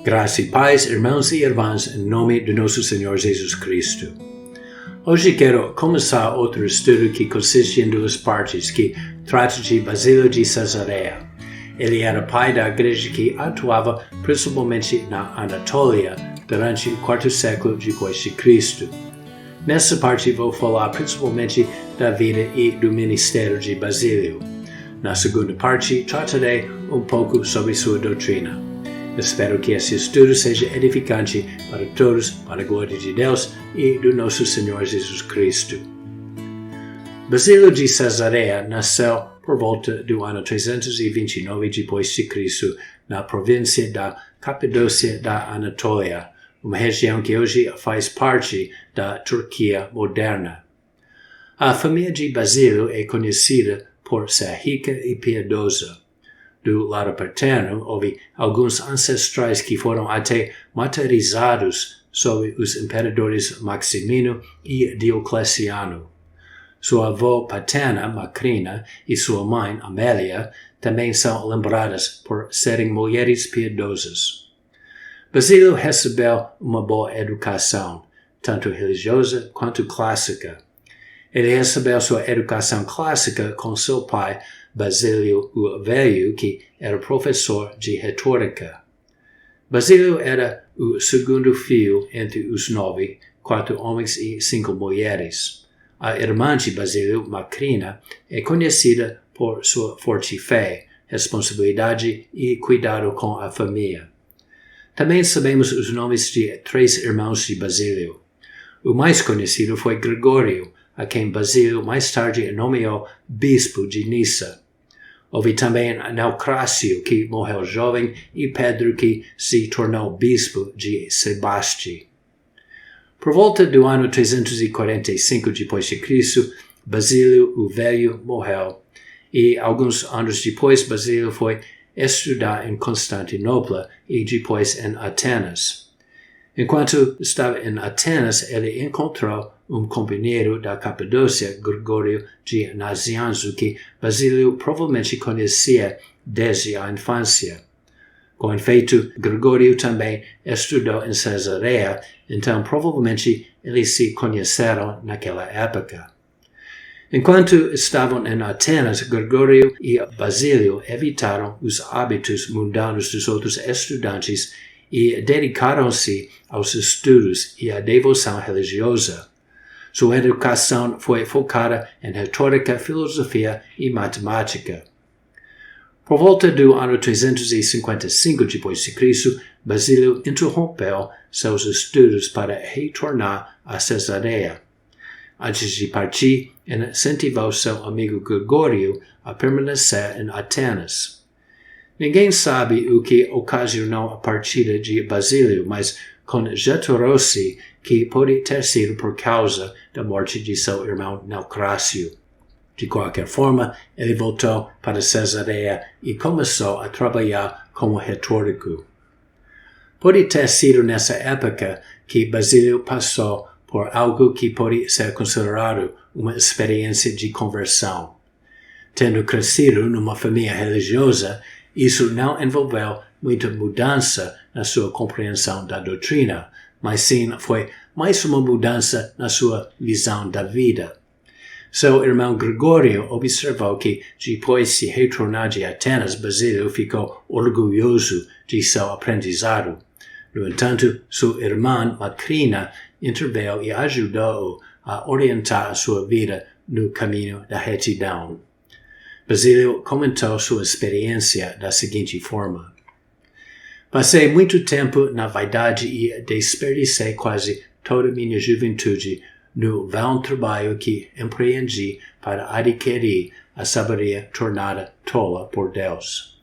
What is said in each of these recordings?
Graça e paz, irmãos e irmãs, em nome de nosso Senhor Jesus Cristo. Hoje quero começar outro estudo que consiste em duas partes, que trata de Basílio de Cesareia. Ele era pai da igreja que atuava principalmente na Anatólia durante o quarto século depois de Cristo. Nessa parte vou falar principalmente da vida e do ministério de Basílio. Na segunda parte tratarei um pouco sobre sua doutrina. Espero que esse estudo seja edificante para todos, para a glória de Deus e do nosso Senhor Jesus Cristo. Basílio de Cesareia nasceu por volta do ano 329 d.C., na província da Capadócia da Anatólia, uma região que hoje faz parte da Turquia moderna. A família de Basílio é conhecida por ser rica e piedosa. Do lado paterno, houve alguns ancestrais que foram até martirizados sob os imperadores Maximino e Diocleciano. Sua avó paterna, Macrina, e sua mãe, Amélia, também são lembradas por serem mulheres piedosas. Basílio recebeu uma boa educação, tanto religiosa quanto clássica. Ele recebeu sua educação clássica com seu pai, Basílio o Velho, que era professor de retórica. Basílio era o segundo filho entre os 9, 4 homens e 5 mulheres. A irmã de Basílio, Macrina, é conhecida por sua forte fé, responsabilidade e cuidado com a família. Também sabemos os nomes de 3 irmãos de Basílio. O mais conhecido foi Gregório, a quem Basílio mais tarde nomeou bispo de Nissa. Houve também Naucrácio, que morreu jovem, e Pedro, que se tornou bispo de Sebaste. Por volta do ano 345 d.C., Basílio o Velho morreu, e alguns anos depois Basílio foi estudar em Constantinopla e depois em Atenas. Enquanto estava em Atenas, ele encontrou um companheiro da Capadócia, Gregório de Nazianzo, que Basílio provavelmente conhecia desde a infância. Com efeito, Gregório também estudou em Cesareia, então provavelmente eles se conheceram naquela época. Enquanto estavam em Atenas, Gregório e Basílio evitaram os hábitos mundanos dos outros estudantes e dedicaram-se aos estudos e à devoção religiosa. Sua educação foi focada em retórica, filosofia e matemática. Por volta do ano 355 d.C., Basílio interrompeu seus estudos para retornar a Cesareia. Antes de partir, incentivou seu amigo Gregório a permanecer em Atenas. Ninguém sabe o que ocasionou a partida de Basílio, mas conjeturou-se que pode ter sido por causa da morte de seu irmão Naucrácio. De qualquer forma, ele voltou para Cesareia e começou a trabalhar como retórico. Pode ter sido nessa época que Basílio passou por algo que pode ser considerado uma experiência de conversão. Tendo crescido numa família religiosa, isso não envolveu muita mudança na sua compreensão da doutrina, mas sim foi mais uma mudança na sua visão da vida. Seu irmão Gregório observou que, depois de retornar de Atenas, Basílio ficou orgulhoso de seu aprendizado. No entanto, sua irmã Macrina interveio e ajudou-o a orientar a sua vida no caminho da retidão. Basílio comentou sua experiência da seguinte forma: Passei muito tempo na vaidade e desperdicei quase toda minha juventude no vão trabalho que empreendi para adquirir a sabedoria tornada tola por Deus.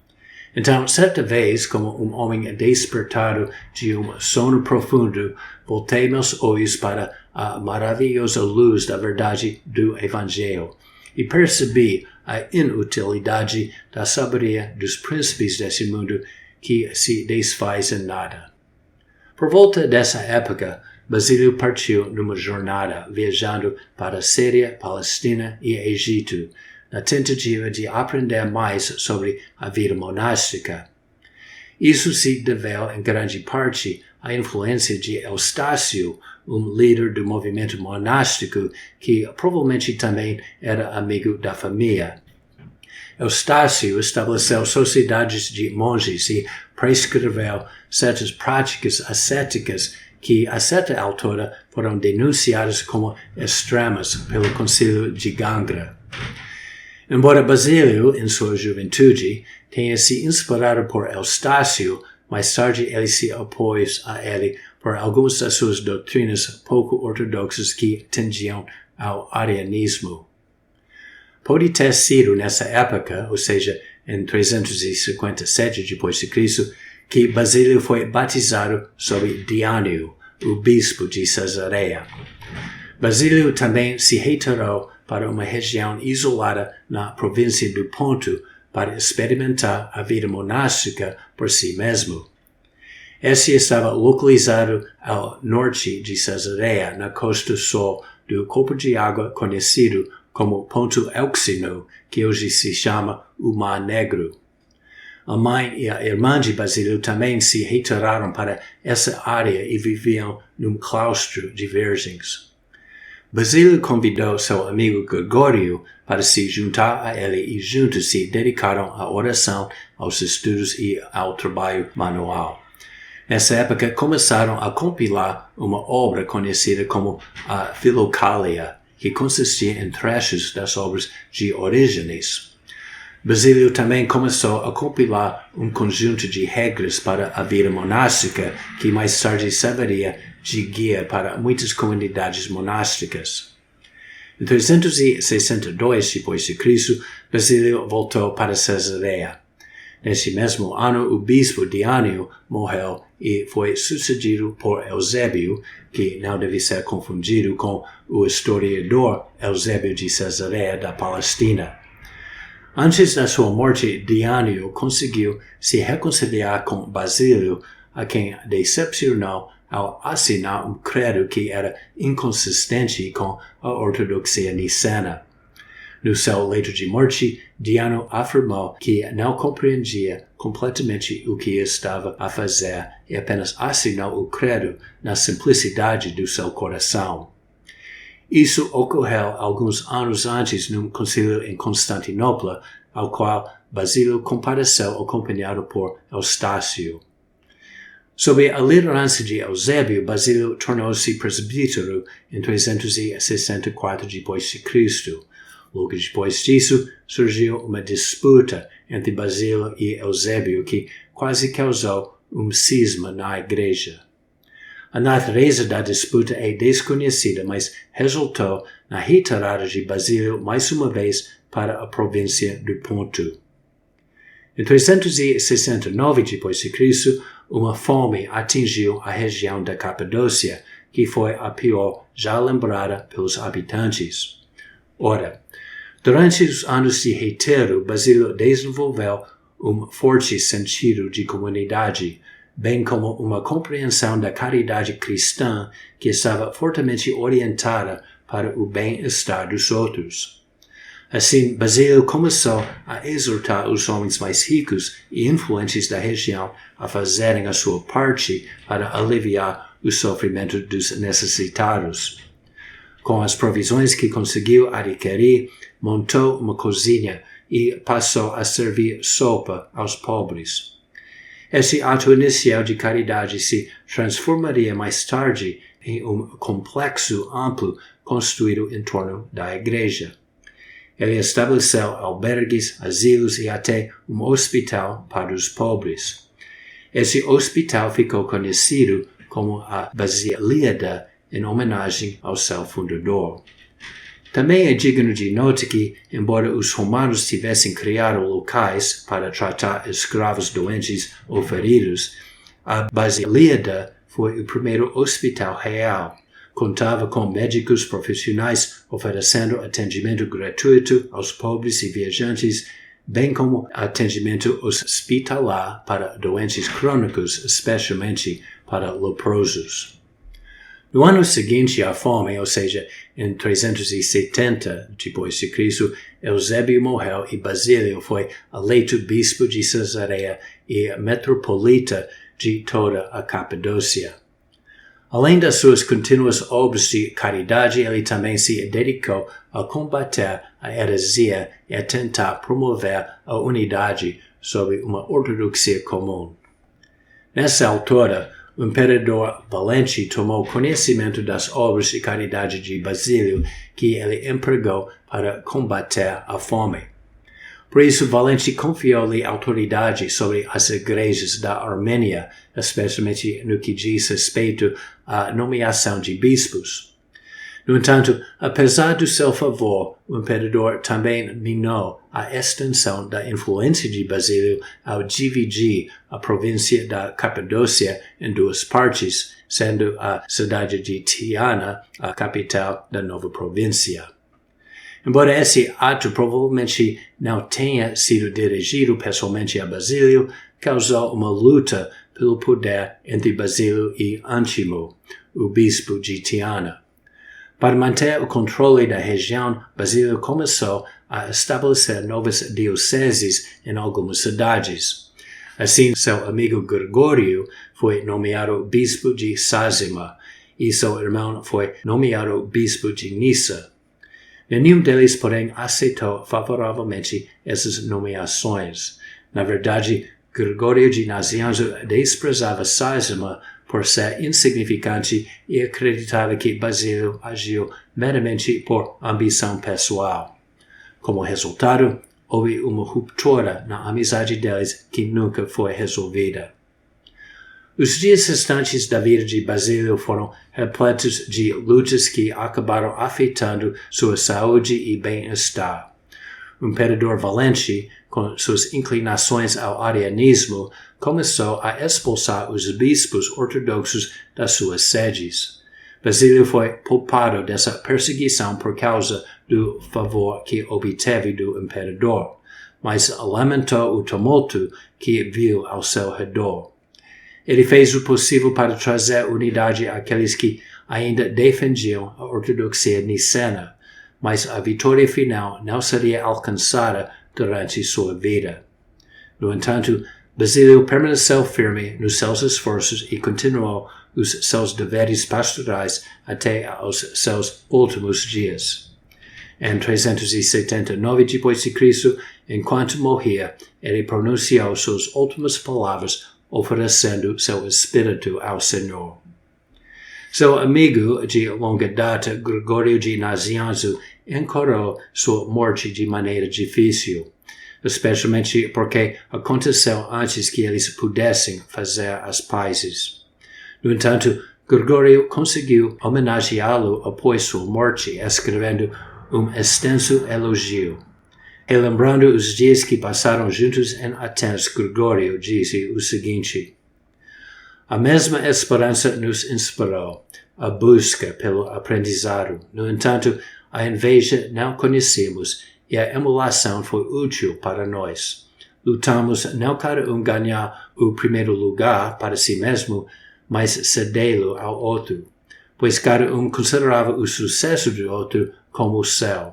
Então, certa vez, como um homem despertado de um sono profundo, voltei meus olhos para a maravilhosa luz da verdade do Evangelho e percebi a inutilidade da sabedoria dos príncipes desse mundo que se desfaz em nada. Por volta dessa época, Basílio partiu numa jornada viajando para Síria, Palestina e Egito, na tentativa de aprender mais sobre a vida monástica. Isso se deveu, em grande parte, à influência de Eustácio, líder do movimento monástico que provavelmente também era amigo da família. Eustácio estabeleceu sociedades de monges e prescreveu certas práticas ascéticas que, a certa altura, foram denunciadas como extremas pelo Concílio de Gangra. Embora Basílio, em sua juventude, tenha se inspirado por Eustácio, mais tarde ele se opôs a ele por algumas das suas doutrinas pouco ortodoxas que tendiam ao arianismo. Pode ter sido nessa época, ou seja, em 357 d.C., que Basílio foi batizado sob Diânio, o bispo de Cesareia. Basílio também se retirou para uma região isolada na província do Ponto para experimentar a vida monástica por si mesmo. Este estava localizado ao norte de Cesareia, na costa sul do corpo de água conhecido como Ponto Euxino, que hoje se chama o Mar Negro. A mãe e a irmã de Basílio também se retiraram para essa área e viviam num claustro de virgens. Basílio convidou seu amigo Gregório para se juntar a ele e juntos se dedicaram à oração, aos estudos e ao trabalho manual. Nessa época começaram a compilar uma obra conhecida como a Filocalia, que consistia em trechos das obras de Orígenes. Basílio também começou a compilar um conjunto de regras para a vida monástica que mais tarde serviria de guia para muitas comunidades monásticas. Em 362 d.C., Basílio voltou para Cesareia. Nesse mesmo ano, o bispo Diânio morreu e foi sucedido por Eusébio, que não deve ser confundido com o historiador Eusébio de Cesareia da Palestina. Antes da sua morte, Diânio conseguiu se reconciliar com Basílio, a quem decepcionou ao assinar um credo que era inconsistente com a ortodoxia nicena. No seu leito de morte, Diânio afirmou que não compreendia completamente o que estava a fazer e apenas assinou o credo na simplicidade do seu coração. Isso ocorreu alguns anos antes num concílio em Constantinopla, ao qual Basílio compareceu acompanhado por Eustácio. Sob a liderança de Eusébio, Basílio tornou-se presbítero em 364 d.C. Logo depois disso, surgiu uma disputa entre Basílio e Eusébio que quase causou um cisma na igreja. A natureza da disputa é desconhecida, mas resultou na retirada de Basílio mais uma vez para a província do Ponto. Em 369 d.C., uma fome atingiu a região da Capadócia, que foi a pior já lembrada pelos habitantes. Ora, durante os anos de retiro, Basílio desenvolveu um forte sentido de comunidade, bem como uma compreensão da caridade cristã que estava fortemente orientada para o bem-estar dos outros. Assim, Basílio começou a exortar os homens mais ricos e influentes da região a fazerem a sua parte para aliviar o sofrimento dos necessitados. Com as provisões que conseguiu adquirir, montou uma cozinha e passou a servir sopa aos pobres. Esse ato inicial de caridade se transformaria mais tarde em um complexo amplo construído em torno da igreja. Ele estabeleceu albergues, asilos e até um hospital para os pobres. Esse hospital ficou conhecido como a Basíliada, em homenagem ao seu fundador. Também é digno de nota que, embora os romanos tivessem criado locais para tratar escravos doentes ou feridos, a Basíliada foi o primeiro hospital real. Contava com médicos profissionais oferecendo atendimento gratuito aos pobres e viajantes, bem como atendimento hospitalar para doentes crônicos, especialmente para leprosos. No ano seguinte à fome, ou seja, em 370 depois de Cristo, Eusébio morreu e Basílio foi eleito bispo de Cesareia e metropolita de toda a Capadócia. Além das suas contínuas obras de caridade, ele também se dedicou a combater a heresia e a tentar promover a unidade sob uma ortodoxia comum. Nessa altura, o imperador Valente tomou conhecimento das obras de caridade de Basílio que ele empregou para combater a fome. Por isso, Valente confiou-lhe autoridade sobre as igrejas da Armênia, especialmente no que diz respeito à nomeação de bispos. No entanto, apesar do seu favor, o imperador também minou a extensão da influência de Basílio ao dividir a província da Capadócia em duas partes, sendo a cidade de Tiana a capital da nova província. Embora esse ato provavelmente não tenha sido dirigido pessoalmente a Basílio, causou uma luta pelo poder entre Basílio e Antimo, o bispo de Tiana. Para manter o controle da região, Basílio começou a estabelecer novas dioceses em algumas cidades. Assim, seu amigo Gregório foi nomeado bispo de Sázima e seu irmão foi nomeado bispo de Nissa. Nenhum deles, porém, aceitou favoravelmente essas nomeações. Na verdade, Gregório de Nazianzo desprezava Sázima por ser insignificante e acreditava que Basílio agiu meramente por ambição pessoal. Como resultado, houve uma ruptura na amizade deles que nunca foi resolvida. Os dias restantes da vida de Basílio foram repletos de lutas que acabaram afetando sua saúde e bem-estar. O imperador Valente, com suas inclinações ao arianismo, começou a expulsar os bispos ortodoxos das suas sedes. Basílio foi poupado dessa perseguição por causa do favor que obteve do imperador, mas lamentou o tumulto que viu ao seu redor. Ele fez o possível para trazer unidade àqueles que ainda defendiam a ortodoxia nicena, mas a vitória final não seria alcançada durante sua vida. No entanto, Basílio permaneceu firme nos seus esforços e continuou os seus deveres pastorais até aos seus últimos dias. Em 379 d.C., enquanto morria, ele pronunciou suas últimas palavras oferecendo seu espírito ao Senhor. Seu amigo de longa data, Gregório de Nazianzo, encarou sua morte de maneira difícil, especialmente porque aconteceu antes que eles pudessem fazer as pazes. No entanto, Gregório conseguiu homenageá-lo após sua morte, escrevendo um extenso elogio. Relembrando os dias que passaram juntos em Atenas, Gregório disse o seguinte: a mesma esperança nos inspirou, a busca pelo aprendizado. No entanto, a inveja não conhecemos e a emulação foi útil para nós. Lutamos não para ganhar o primeiro lugar para si mesmo, mas cedê-lo ao outro, pois cada considerava o sucesso do outro como o seu.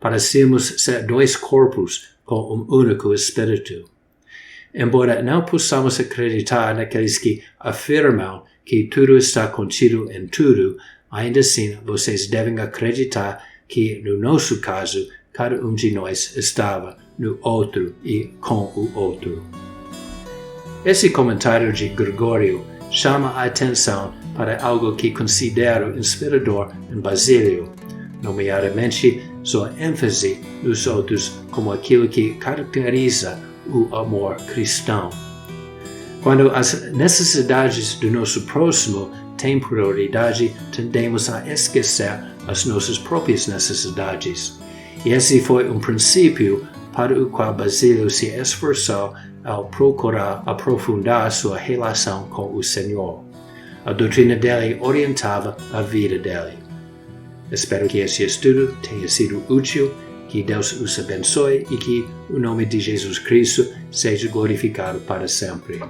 Parecemos ser dois corpos com um único espírito. Embora não possamos acreditar naqueles que afirmam que tudo está contido em tudo, ainda assim vocês devem acreditar que, no nosso caso, cada de nós estava no outro e com o outro. Esse comentário de Gregório chama a atenção para algo que considero inspirador em Basílio, nomeadamente sua ênfase nos outros como aquilo que caracteriza o amor cristão. Quando as necessidades do nosso próximo têm prioridade, tendemos a esquecer as nossas próprias necessidades. E esse foi um princípio para o qual Basílio se esforçou ao procurar aprofundar sua relação com o Senhor. A doutrina dele orientava a vida dele. Espero que esse estudo tenha sido útil, que Deus os abençoe e que o nome de Jesus Cristo seja glorificado para sempre.